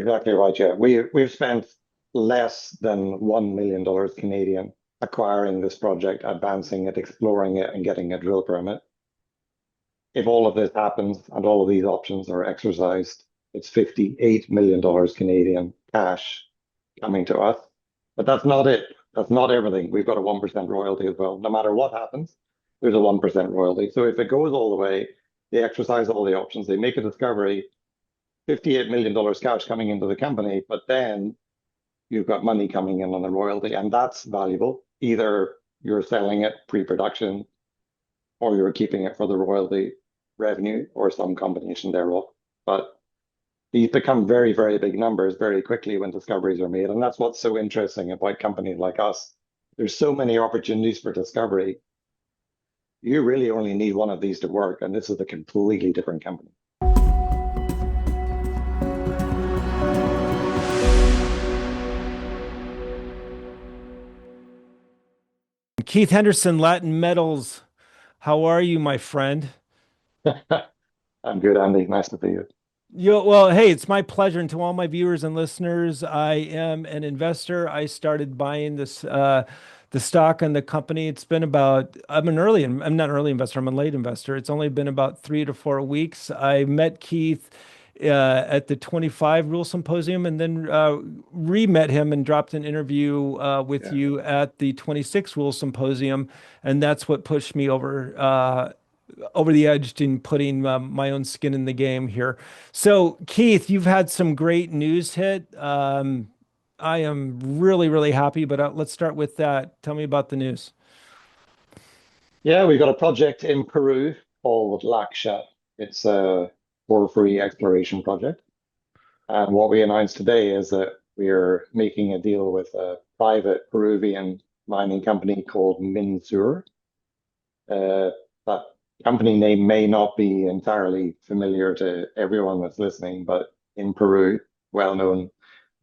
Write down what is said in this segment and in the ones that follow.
exactly right. Yeah, we've spent less than $1 million Canadian acquiring this project, advancing it, exploring it, and getting a drill permit. If all of this happens and all of these options are exercised, it's $58 million Canadian cash coming to us. But that's not it. That's not everything. We've got a 1% royalty as well. No matter what happens, there's a 1% royalty. So if it goes all the way, they exercise all the options, they make a discovery, $58 million cash coming into the company, but then you've got money coming in on the royalty, and that's valuable. Either you're selling it pre-production or you're keeping it for the royalty revenue or some combination thereof. But these become very, very big numbers very quickly when discoveries are made. And that's what's so interesting about companies like us. There's so many opportunities for discovery. You really only need one of these to work, and this is a completely different company. Keith Henderson, Latin Metals. How are you, my friend? I'm good, Andy. Nice to see you. Well, hey, it's my pleasure. And to all my viewers and listeners, I am an investor. I started buying the stock in the company. I'm not an early investor. I'm a late investor. It's only been about 3 to 4 weeks. I met Keith at the 25 Rule Symposium, and then re-met him and dropped an interview with Yeah. you at the 26 Rule Symposium, and that's what pushed me over the edge in putting my own skin in the game here. So, Keith, you've had some great news hit. I am really, really happy, but let's start with that. Tell me about the news. Yeah, we've got a project in Peru called Lacsha. It's a porphyry exploration project. And what we announced today is that we're making a deal with a private Peruvian mining company called Minsur. That company name may not be entirely familiar to everyone that's listening, but in Peru, well known,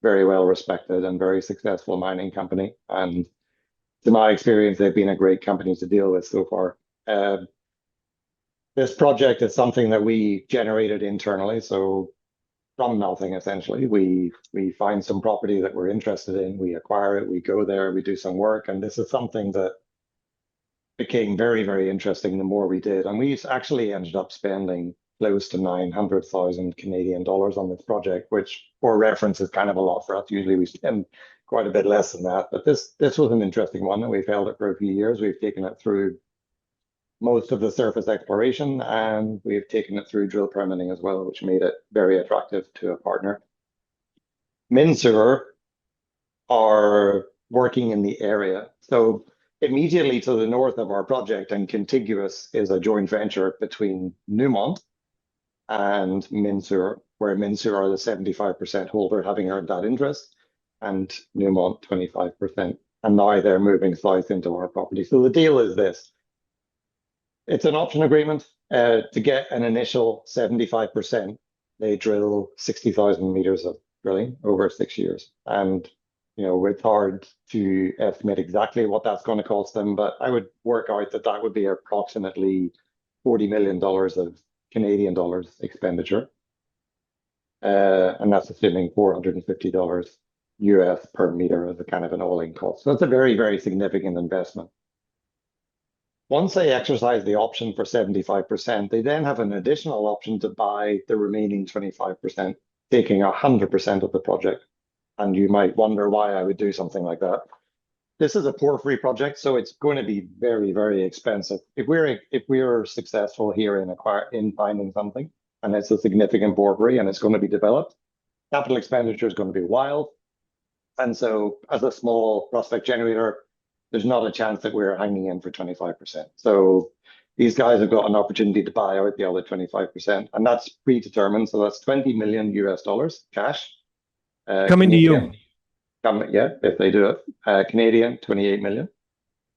very well respected, and very successful mining company. And to my experience, they've been a great company to deal with so far. This project is something that we generated internally, so from nothing essentially. We find some property that we're interested in, we acquire it, we go there, we do some work, and this is something that became very, very interesting the more we did. And we actually ended up spending close to 900,000 Canadian dollars on this project, which for reference is kind of a lot for us. Usually we spend quite a bit less than that. But this was an interesting one, and we've held it for a few years. We've taken it through most of the surface exploration, and we've taken it through drill permitting as well, which made it very attractive to a partner. Minsur are working in the area. So immediately to the north of our project and contiguous is a joint venture between Newmont and Minsur, where Minsur are the 75% holder, having earned that interest, and Newmont 25%. And now they're moving south into our property. So the deal is this. It's an option agreement to get an initial 75%. They drill 60,000 meters of drilling over 6 years. And it's hard to estimate exactly what that's going to cost them, but I would work out that that would be approximately $40 million of Canadian dollars expenditure. And that's assuming $450 US per meter as a kind of an all-in cost. So it's a very, very significant investment. Once they exercise the option for 75%, they then have an additional option to buy the remaining 25%, taking 100% of the project. And you might wonder why I would do something like that. This is a porphyry project, so it's going to be very, very expensive. If we're successful here in finding something, and it's a significant porphyry and it's going to be developed, capital expenditure is going to be wild. And so as a small prospect generator, there's not a chance that we're hanging in for 25%. So these guys have got an opportunity to buy out the other 25%, and that's predetermined. So that's 20 million US dollars cash. Coming to you. Yeah, if they do it. Canadian, 28 million.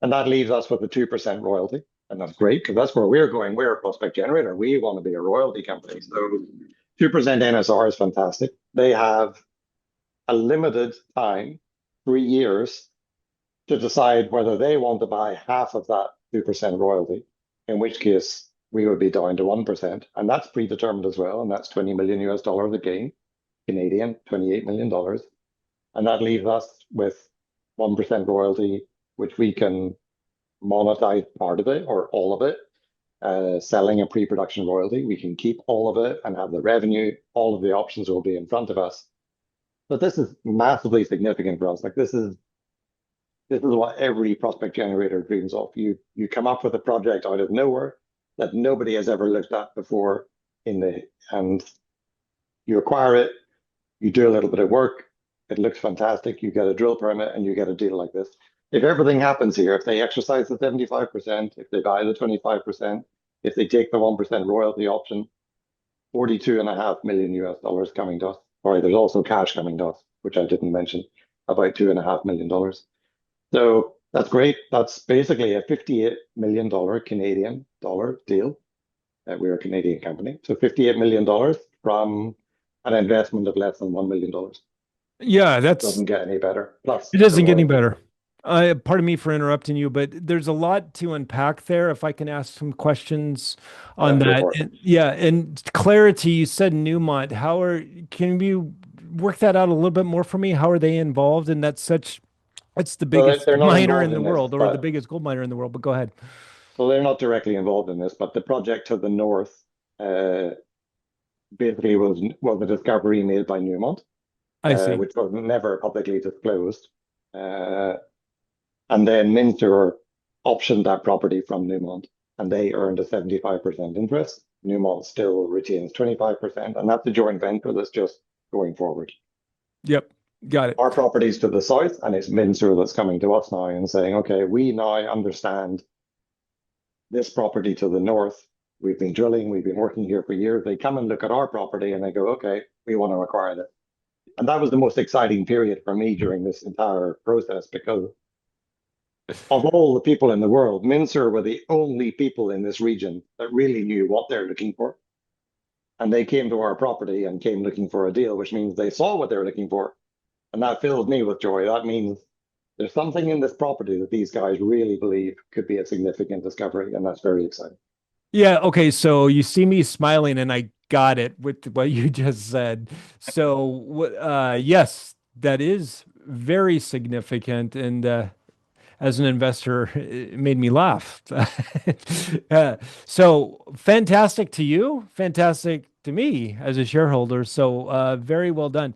And that leaves us with a 2% royalty. And that's great because that's where we're going. We're a prospect generator. We want to be a royalty company. So 2% NSR is fantastic. They have a limited time, 3 years, to decide whether they want to buy half of that 2% royalty, in which case we would be down to 1%. And that's predetermined as well. And that's 20 million US dollars again. Canadian, $28 million. And that leaves us with 1% royalty, which we can monetize part of it or all of it, selling a pre-production royalty. We can keep all of it and have the revenue. All of the options will be in front of us. But this is massively significant for us. Like this is what every prospect generator dreams of. You come up with a project out of nowhere that nobody has ever looked at before and you acquire it, you do a little bit of work, it looks fantastic, you get a drill permit and you get a deal like this. If everything happens here, if they exercise the 75%, if they buy the 25%, if they take the 1% royalty option, $42.5 million US coming to us. Sorry, there's also cash coming to us, which I didn't mention, about $2.5 million. So that's great. That's basically a $58 million Canadian dollar deal. We're a Canadian company. So $58 million from an investment of less than $1 million. Yeah, Doesn't get any better. Plus, it doesn't get any better. Pardon me for interrupting you, but there's a lot to unpack there. If I can ask some questions on that. And clarity, you said Newmont. Can you work that out a little bit more for me? How are they involved? And it's the biggest miner in the world, or the biggest gold miner in the world, but go ahead. So they're not directly involved in this, but the project to the north basically was a discovery made by Newmont. I see. Which was never publicly disclosed. And then Minsur optioned that property from Newmont, and they earned a 75% interest. Newmont still retains 25%, and that's a joint venture that's just going forward. Yep, got it. Our property's to the south, and it's Minsur that's coming to us now and saying, okay, we now understand this property to the north. We've been drilling, we've been working here for years. They come and look at our property and they go, okay, we want to acquire it. And that was the most exciting period for me during this entire process, because of all the people in the world, Minsur were the only people in this region that really knew what they're looking for. And they came to our property and came looking for a deal, which means they saw what they're looking for. And that fills me with joy. That means there's something in this property that these guys really believe could be a significant discovery. And that's very exciting. Yeah. Okay. So you see me smiling and I got it with what you just said. So, yes, that is very significant. And as an investor, it made me laugh. So fantastic to you, fantastic to me as a shareholder. So very well done.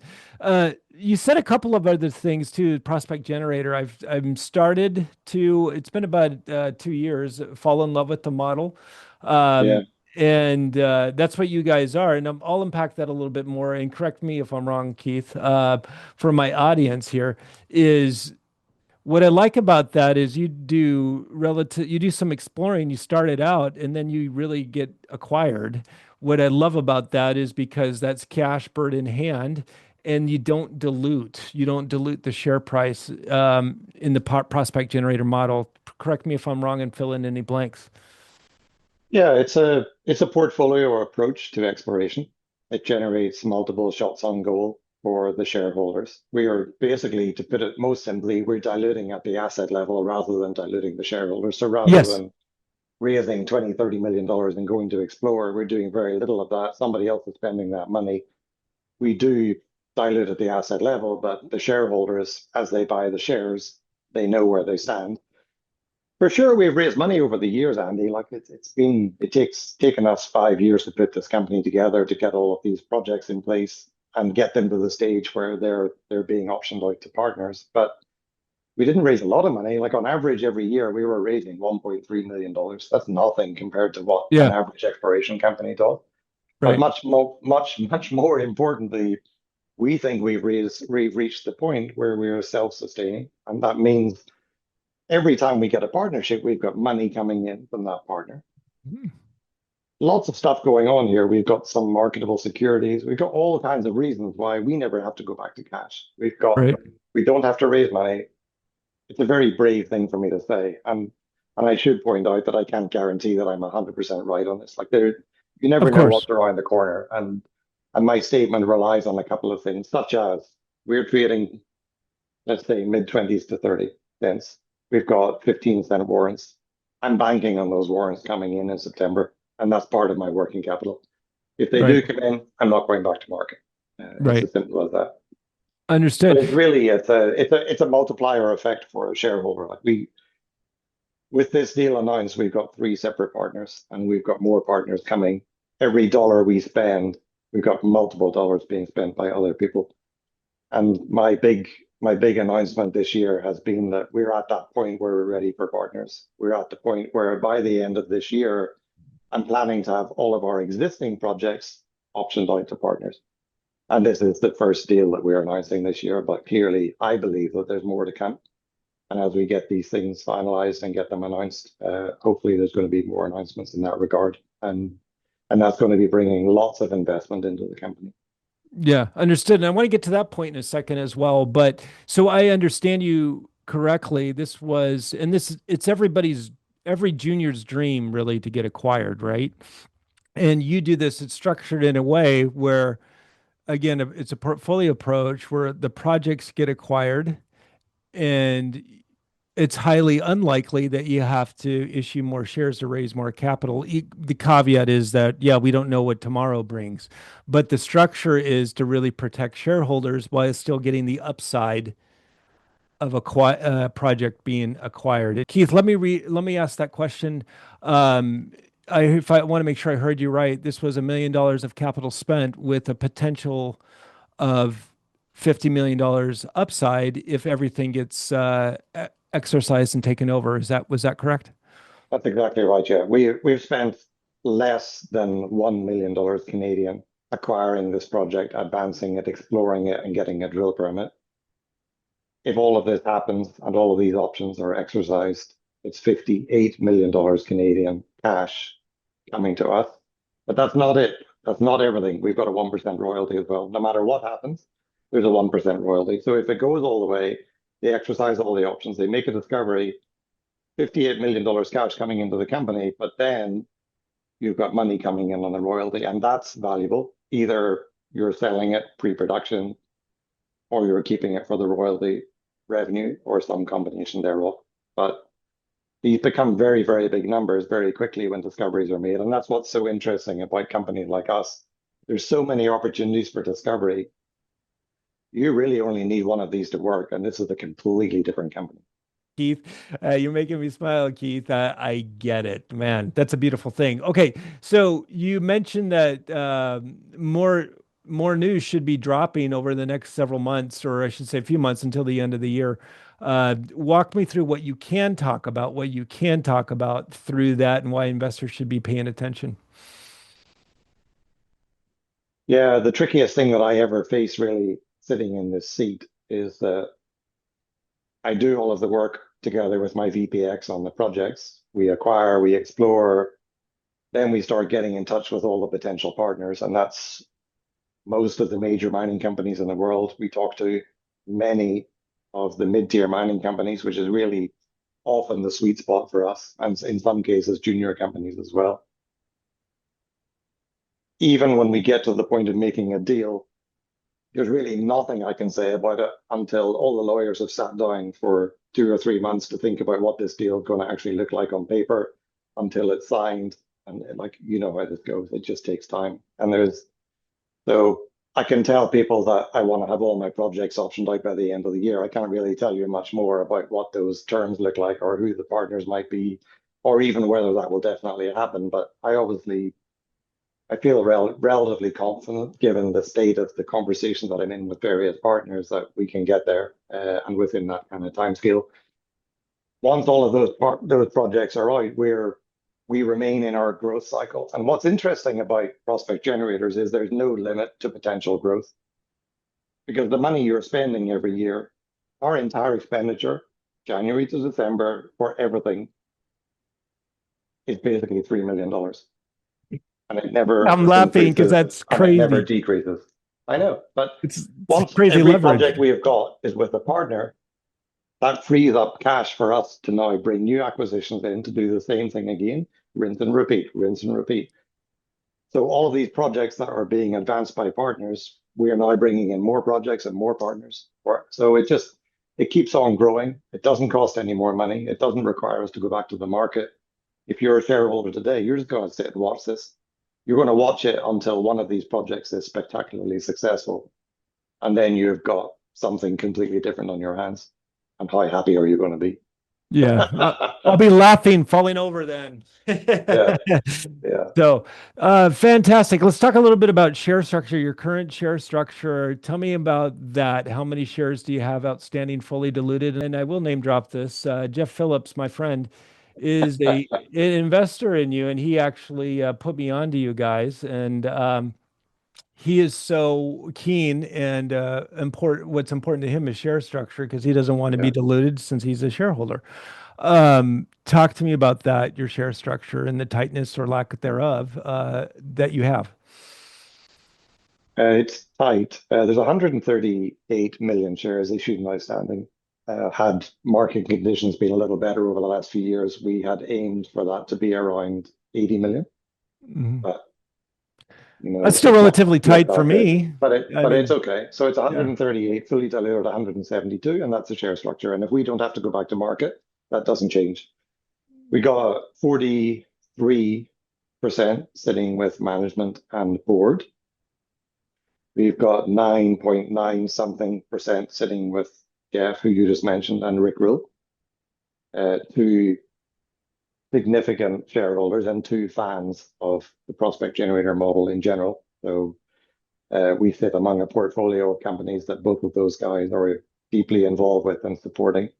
You said a couple of other things too. Prospect Generator. I've started to. It's been about 2 years. Fall in love with the model. Yeah. And that's what you guys are. And I'll unpack that a little bit more. And correct me if I'm wrong, Keith. For my audience here, is what I like about that is you do some exploring. You start it out, and then you really get acquired. What I love about that is because that's cash bird in hand, and you don't dilute. You don't dilute the share price in the Prospect Generator model. Correct me if I'm wrong and fill in any blanks. Yeah, it's a portfolio approach to exploration. It generates multiple shots on goal for the shareholders. We are basically, to put it most simply, we're diluting at the asset level rather than diluting the shareholders. So rather than raising $20-30 million and going to explore, we're doing very little of that. Somebody else is spending that money. We do dilute at the asset level, but the shareholders, as they buy the shares, they know where they stand. For sure, we've raised money over the years, Andy. Like it's taken us 5 years to put this company together, to get all of these projects in place and get them to the stage where they're being optioned out to partners. But we didn't raise a lot of money. Like on average, every year we were raising $1.3 million. That's nothing compared to what an average exploration company does. But much more importantly, we think we've reached the point where we're self-sustaining, and that means every time we get a partnership, we've got money coming in from that partner. Lots of stuff going on here. We've got some marketable securities. We've got all kinds of reasons why we never have to go back to cash. We don't have to raise money. It's a very brave thing for me to say. And I should point out that I can't guarantee that I'm 100% right on this. Like you never know what's around the corner. And my statement relies on a couple of things, such as we're trading, let's say, mid-20s to 30 cents. We've got 15-cent warrants. I'm banking on those warrants coming in September, and that's part of my working capital. If they do come in, I'm not going back to market. It's Right. as simple as that. But Understood. it's really it's a multiplier effect for a shareholder. Like we with this deal announced, we've got three separate partners, and we've got more partners coming. Every dollar we spend, we've got multiple dollars being spent by other people. And my big announcement this year has been that we're at that point where we're ready for partners. We're at the point where by the end of this year, I'm planning to have all of our existing projects optioned out to partners. And this is the first deal that we're announcing this year, but clearly I believe that there's more to come. And as we get these things finalized and get them announced, hopefully there's going to be more announcements in that regard. And that's going to be bringing lots of investment into the company. Yeah, understood. And I want to get to that point in a second as well. But so I understand you correctly. This was, and this, it's every junior's dream really to get acquired, right? And you do this, it's structured in a way where, again, it's a portfolio approach where the projects get acquired and it's highly unlikely that you have to issue more shares to raise more capital. The caveat is that, yeah, we don't know what tomorrow brings, but the structure is to really protect shareholders while still getting the upside of a project being acquired. Keith, let me ask that question. If I want to make sure I heard you right, this was $1 million of capital spent with a potential of $50 million upside if everything gets exercised and taken over. Was that correct? That's exactly right. Yeah, we've spent less than $1 million Canadian acquiring this project, advancing it, exploring it, and getting a drill permit. If all of this happens and all of these options are exercised, it's $58 million Canadian cash coming to us. But that's not it. That's not everything. We've got a 1% royalty as well. No matter what happens, there's a 1% royalty. So if it goes all the way, they exercise all the options, they make a discovery, $58 million cash coming into the company, but then you've got money coming in on the royalty, and that's valuable. Either you're selling it pre-production or you're keeping it for the royalty revenue or some combination thereof. But these become very, very big numbers very quickly when discoveries are made. And that's what's so interesting about companies like us. There's so many opportunities for discovery. You really only need one of these to work, and this is a completely different company. Keith, you're making me smile, Keith. I get it, man. That's a beautiful thing. Okay, so you mentioned that more news should be dropping over the next several months, or I should say, a few months until the end of the year. Walk me through what you can talk about, through that, and why investors should be paying attention. Yeah, the trickiest thing that I ever face really sitting in this seat is that I do all of the work together with my VPX on the projects. We acquire, we explore, then we start getting in touch with all the potential partners, and that's most of the major mining companies in the world. We talk to many of the mid-tier mining companies, which is really often the sweet spot for us, and in some cases, junior companies as well. Even when we get to the point of making a deal, there's really nothing I can say about it until all the lawyers have sat down for 2 or 3 months to think about what this deal is going to actually look like on paper, until it's signed. And like, you know how this goes, it just takes time. So I can tell people that I want to have all my projects optioned out by the end of the year. I can't really tell you much more about what those terms look like or who the partners might be, or even whether that will definitely happen. But I feel relatively confident, given the state of the conversation that I'm in with various partners, that we can get there, and within that kind of time scale. Once all of those projects are out, we remain in our growth cycle. And what's interesting about prospect generators is there's no limit to potential growth, because the money you're spending every year, our entire expenditure, January to December, for everything, is basically $3 million. And it never I'm laughing because increases that's and it never crazy. decreases. I know, but It's once crazy every leverage. project we have got is with a partner, that frees up cash for us to now bring new acquisitions in to do the same thing again, rinse and repeat, rinse and repeat. So all of these projects that are being advanced by partners, we are now bringing in more projects and more partners. So it keeps on growing. It doesn't cost any more money. It doesn't require us to go back to the market. If you're a shareholder today, you're just going to sit and watch this. you're going to watch it until one of these projects is spectacularly successful, and then you've got something completely different on your hands. And how happy are you going to be? Yeah, I'll be laughing, falling over then. Yeah, yeah. So, fantastic. Let's talk a little bit about share structure, your current share structure. Tell me about that. How many shares do you have outstanding, fully diluted? And I will name drop this. Jeff Phillips, my friend, is an investor in you, and he actually put me on to you guys. And he is so keen and important. What's important to him is share structure because he doesn't want to be Yeah. diluted since he's a shareholder. Talk to me about that, your share structure and the tightness or lack thereof that you have. It's tight. There's 138 million shares issued and outstanding. Had market conditions been a little better over the last few years, we had aimed for that to be around 80 million. Mhm. But That's still it's not relatively yet tight for that good. me. But it I but it's mean, okay. So it's yeah. 138 fully diluted, 172, and that's the share structure. And if we don't have to go back to market, that doesn't change. We got 43% sitting with management and board. We've got 9.9 something percent sitting with Jeff, who you just mentioned, and Rick Rule, two significant shareholders and two fans of the prospect generator model in general. So we sit among a portfolio of companies that both of those guys are deeply involved with and supporting.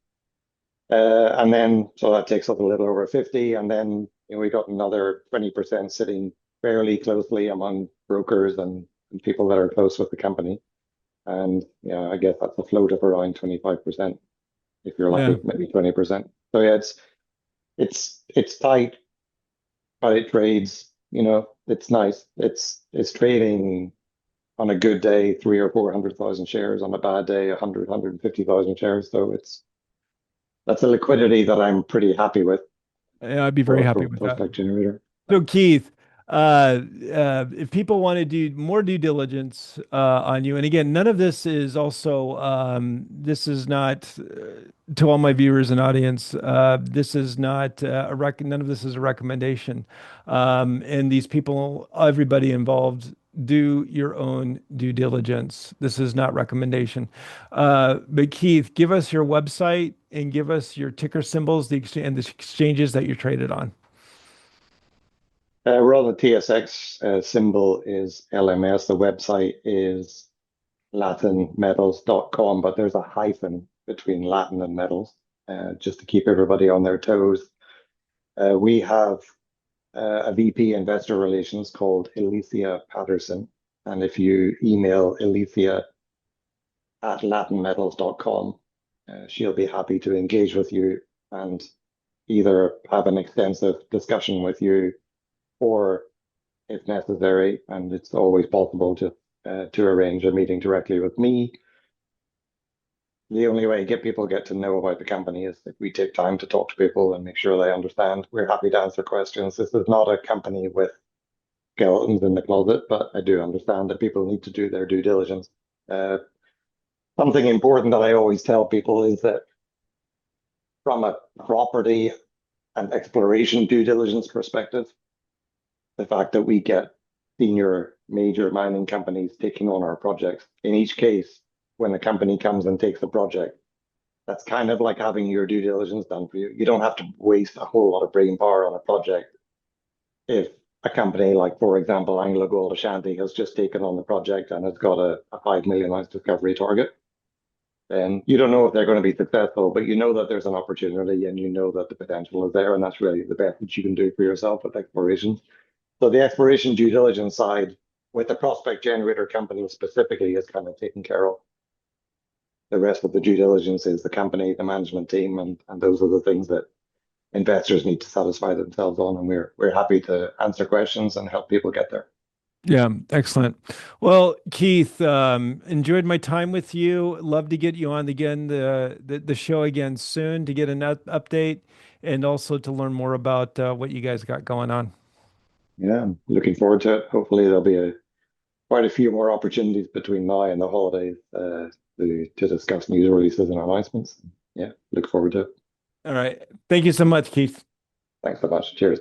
And then, so that takes us a little over 50. And then we got another 20% sitting fairly closely among brokers and people that are close with the company. And yeah, I guess that's a float of around 25% if you're Yeah. lucky, maybe 20%. So yeah, it's tight, but it trades, it's nice. It's trading on a good day, 300,000 or 400,000 shares, on a bad day, 150,000 shares. So that's a liquidity that I'm pretty happy with Yeah, I'd be very for happy with that. prospect generator. So Keith, if people want to do more due diligence on you, and again, none of this is also this is not to all my viewers and audience. This is not none of this is a recommendation. And these people, everybody involved, do your own due diligence. This is not recommendation. But Keith, give us your website and give us your ticker symbols, and the exchanges that you're traded on. We're on the TSX, symbol is LMS. The website is latinmetals.com, but there's a hyphen between Latin and metals, just to keep everybody on their toes. We have a VP investor relations called Alicia Patterson. And if you email Alicia at latinmetals.com, she'll be happy to engage with you and either have an extensive discussion with you, or if necessary, and it's always possible to arrange a meeting directly with me. The only way people get to know about the company is if we take time to talk to people and make sure they understand. We're happy to answer questions. This is not a company with skeletons in the closet, but I do understand that people need to do their due diligence. Something important that I always tell people is that from a property and exploration due diligence perspective, the fact that we get senior major mining companies taking on our projects, in each case, when a company comes and takes a project, that's kind of like having your due diligence done for you. You don't have to waste a whole lot of brain power on a project. If a company like, for example, AngloGold Ashanti has just taken on the project and has got a 5 million ounce discovery target, then you don't know if they're going to be successful, but you know that there's an opportunity and you know that the potential is there, and that's really the best that you can do for yourself with exploration. So the exploration due diligence side with the prospect generator company specifically is kind of taken care of. The rest of the due diligence is the company, the management team, and those are the things that investors need to satisfy themselves on. And we're happy to answer questions and help people get there. Yeah, excellent. Well, Keith, enjoyed my time with you. Love to get you on again the show again soon to get an update and also to learn more about what you guys got going on. Yeah, I'm looking forward to it. Hopefully there'll be quite a few more opportunities between now and the holidays to discuss news releases and announcements. Yeah, look forward to it. All right. Thank you so much, Keith. Thanks so much. Cheers.